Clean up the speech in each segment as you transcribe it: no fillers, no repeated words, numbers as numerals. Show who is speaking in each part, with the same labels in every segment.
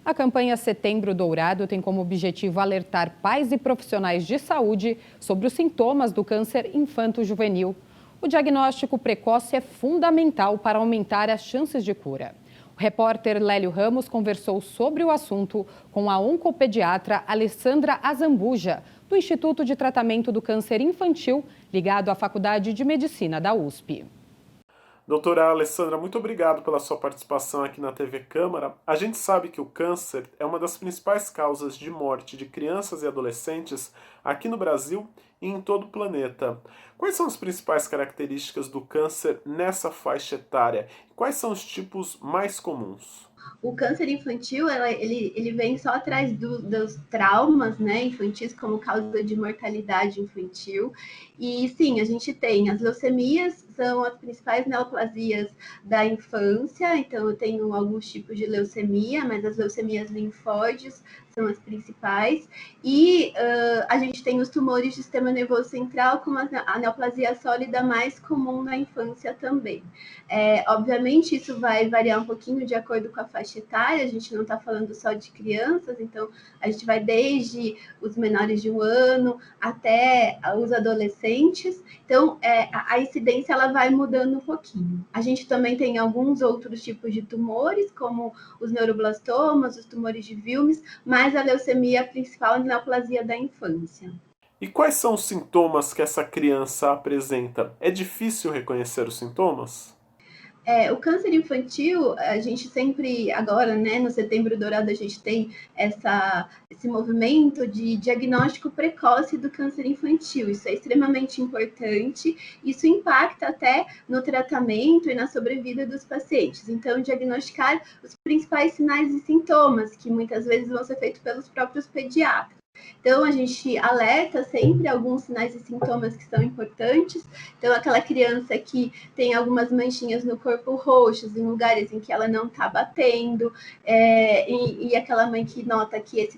Speaker 1: A campanha Setembro Dourado tem como objetivo alertar pais e profissionais de saúde sobre os sintomas do câncer infanto-juvenil. O diagnóstico precoce é fundamental para aumentar as chances de cura. O repórter Lélio Ramos conversou sobre o assunto com a oncopediatra Alessandra Azambuja, do Instituto de Tratamento do Câncer Infantil, ligado à Faculdade de Medicina da USP.
Speaker 2: Doutora Alessandra, muito obrigado pela sua participação aqui na TV Câmara. A gente sabe que o câncer é uma das principais causas de morte de crianças e adolescentes aqui no Brasil e em todo o planeta. Quais são as principais características do câncer nessa faixa etária? Quais são os tipos mais comuns?
Speaker 3: O câncer infantil, ele vem só atrás dos traumas, né, infantis como causa de mortalidade infantil. E sim, a gente tem as leucemias, são as principais neoplasias da infância. Então, eu tenho alguns tipos de leucemia, mas as leucemias linfóides são as principais. E a gente tem os tumores do sistema nervoso central, como a neoplasia sólida mais comum na infância também. Obviamente, isso vai variar um pouquinho de acordo com a faixa etária, a gente não está falando só de crianças, então a gente vai desde os menores de 1 ano até os adolescentes. Então, a incidência ela vai mudando um pouquinho. A gente também tem alguns outros tipos de tumores, como os neuroblastomas, os tumores de Wilms, mas a leucemia principal é a neoplasia da infância.
Speaker 2: E quais são os sintomas que essa criança apresenta? É difícil reconhecer os sintomas?
Speaker 3: O câncer infantil, a gente sempre, agora, né, no Setembro Dourado, a gente tem esse movimento de diagnóstico precoce do câncer infantil. Isso é extremamente importante, isso impacta até no tratamento e na sobrevida dos pacientes. Então, diagnosticar os principais sinais e sintomas, que muitas vezes vão ser feitos pelos próprios pediatras. Então, a gente alerta sempre alguns sinais e sintomas que são importantes. Então, aquela criança que tem algumas manchinhas no corpo roxas, em lugares em que ela não está batendo, e aquela mãe que nota que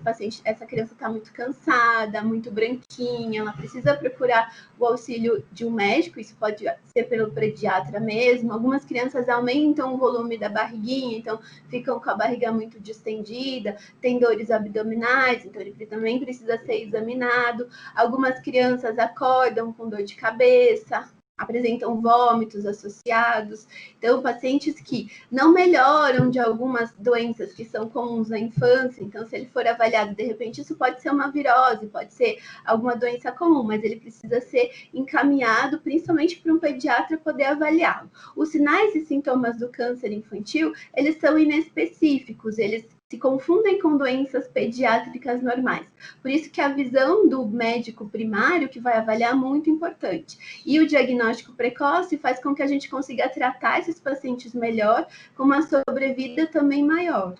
Speaker 3: essa criança está muito cansada, muito branquinha, ela precisa procurar o auxílio de um médico, isso pode ser pelo pediatra mesmo. Algumas crianças aumentam o volume da barriguinha, então ficam com a barriga muito distendida, tem dores abdominais, então ele também precisa ser examinado. Algumas crianças acordam com dor de cabeça, apresentam vômitos associados. Então, pacientes que não melhoram de algumas doenças que são comuns na infância, então, se ele for avaliado, de repente, isso pode ser uma virose, pode ser alguma doença comum, mas ele precisa ser encaminhado, principalmente para um pediatra poder avaliá-lo. Os sinais e sintomas do câncer infantil, eles são inespecíficos, eles se confundem com doenças pediátricas normais. Por isso que a visão do médico primário, que vai avaliar, é muito importante. E o diagnóstico precoce faz com que a gente consiga tratar esses pacientes melhor, com uma sobrevida também maior.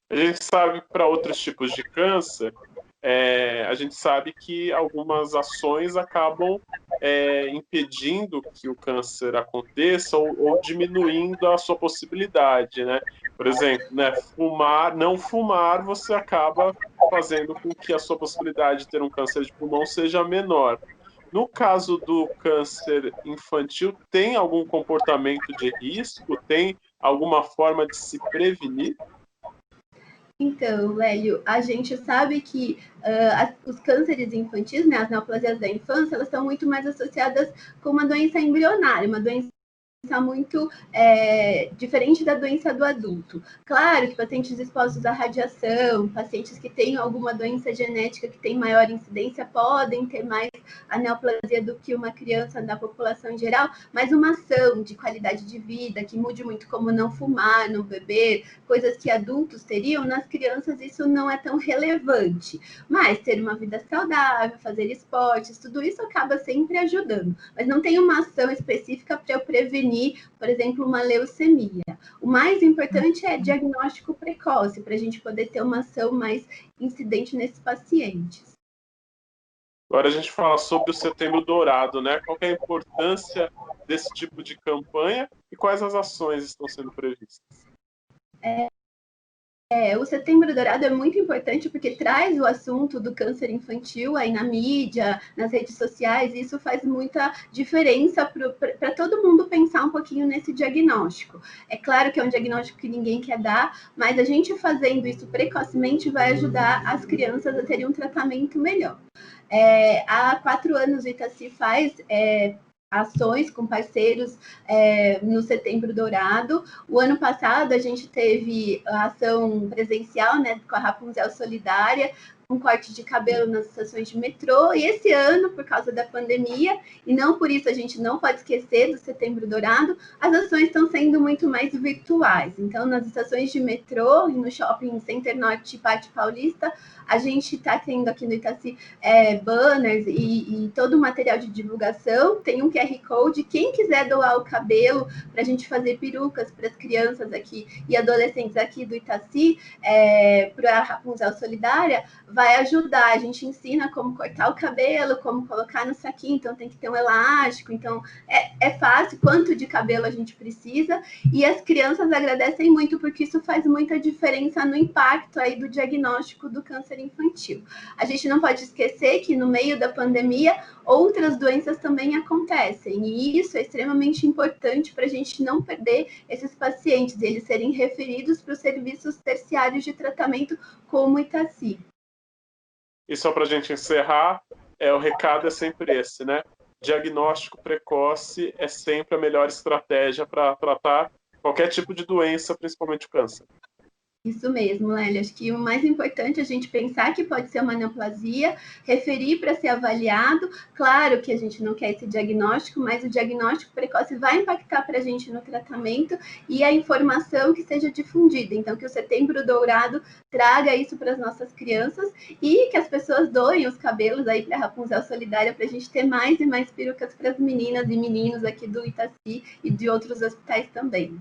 Speaker 2: A gente sabe que para outros tipos de câncer, a gente sabe que algumas ações acabam impedindo que o câncer aconteça ou diminuindo a sua possibilidade, né? Por exemplo, né, não fumar, você acaba fazendo com que a sua possibilidade de ter um câncer de pulmão seja menor. No caso do câncer infantil, tem algum comportamento de risco? Tem alguma forma de se prevenir?
Speaker 3: Então, Lélio, a gente sabe que os cânceres infantis, né, as neoplasias da infância, elas estão muito mais associadas com uma doença embrionária, uma doença muito diferente da doença do adulto. Claro que pacientes expostos à radiação, pacientes que têm alguma doença genética que tem maior incidência, podem ter mais a neoplasia do que uma criança da população em geral, mas uma ação de qualidade de vida que mude muito, como não fumar, não beber, coisas que adultos teriam, nas crianças isso não é tão relevante. Mas ter uma vida saudável, fazer esportes, tudo isso acaba sempre ajudando. Mas não tem uma ação específica para eu prevenir, por exemplo, uma leucemia. O mais importante é diagnóstico precoce, para a gente poder ter uma ação mais incidente nesses pacientes.
Speaker 2: Agora a gente fala sobre o Setembro Dourado, né? Qual que é a importância desse tipo de campanha e quais as ações estão sendo previstas?
Speaker 3: O Setembro Dourado é muito importante porque traz o assunto do câncer infantil aí na mídia, nas redes sociais, e isso faz muita diferença para todo mundo pensar um pouquinho nesse diagnóstico. É claro que é um diagnóstico que ninguém quer dar, mas a gente fazendo isso precocemente vai ajudar as crianças a terem um tratamento melhor. Há 4 anos o Itaci faz ações com parceiros no Setembro Dourado. O ano passado a gente teve a ação presencial, né, com a Rapunzel Solidária, um corte de cabelo nas estações de metrô, e esse ano, por causa da pandemia, e não por isso a gente não pode esquecer do Setembro Dourado, as ações estão sendo muito mais virtuais. Então, nas estações de metrô e no Shopping Center Norte e Pátio Paulista, a gente está tendo aqui no Itaci banners e todo o material de divulgação, tem um QR Code, quem quiser doar o cabelo para a gente fazer perucas para as crianças aqui e adolescentes aqui do Itaci, para a Rapunzel Solidária, vai ajudar. A gente ensina como cortar o cabelo, como colocar no saquinho, então tem que ter um elástico, então é fácil, quanto de cabelo a gente precisa, e as crianças agradecem muito, porque isso faz muita diferença no impacto aí do diagnóstico do câncer infantil. A gente não pode esquecer que no meio da pandemia, outras doenças também acontecem, e isso é extremamente importante para a gente não perder esses pacientes, eles serem referidos para os serviços terciários de tratamento como o Itaci.
Speaker 2: E só para a gente encerrar, o recado é sempre esse, né? Diagnóstico precoce é sempre a melhor estratégia para tratar qualquer tipo de doença, principalmente o câncer.
Speaker 3: Isso mesmo, Lélia. Acho que o mais importante é a gente pensar que pode ser uma neoplasia, referir para ser avaliado. Claro que a gente não quer esse diagnóstico, mas o diagnóstico precoce vai impactar para a gente no tratamento e a informação que seja difundida. Então, que o Setembro Dourado traga isso para as nossas crianças e que as pessoas doem os cabelos aí para a Rapunzel Solidária, para a gente ter mais e mais perucas para as meninas e meninos aqui do Itaci e de outros hospitais também.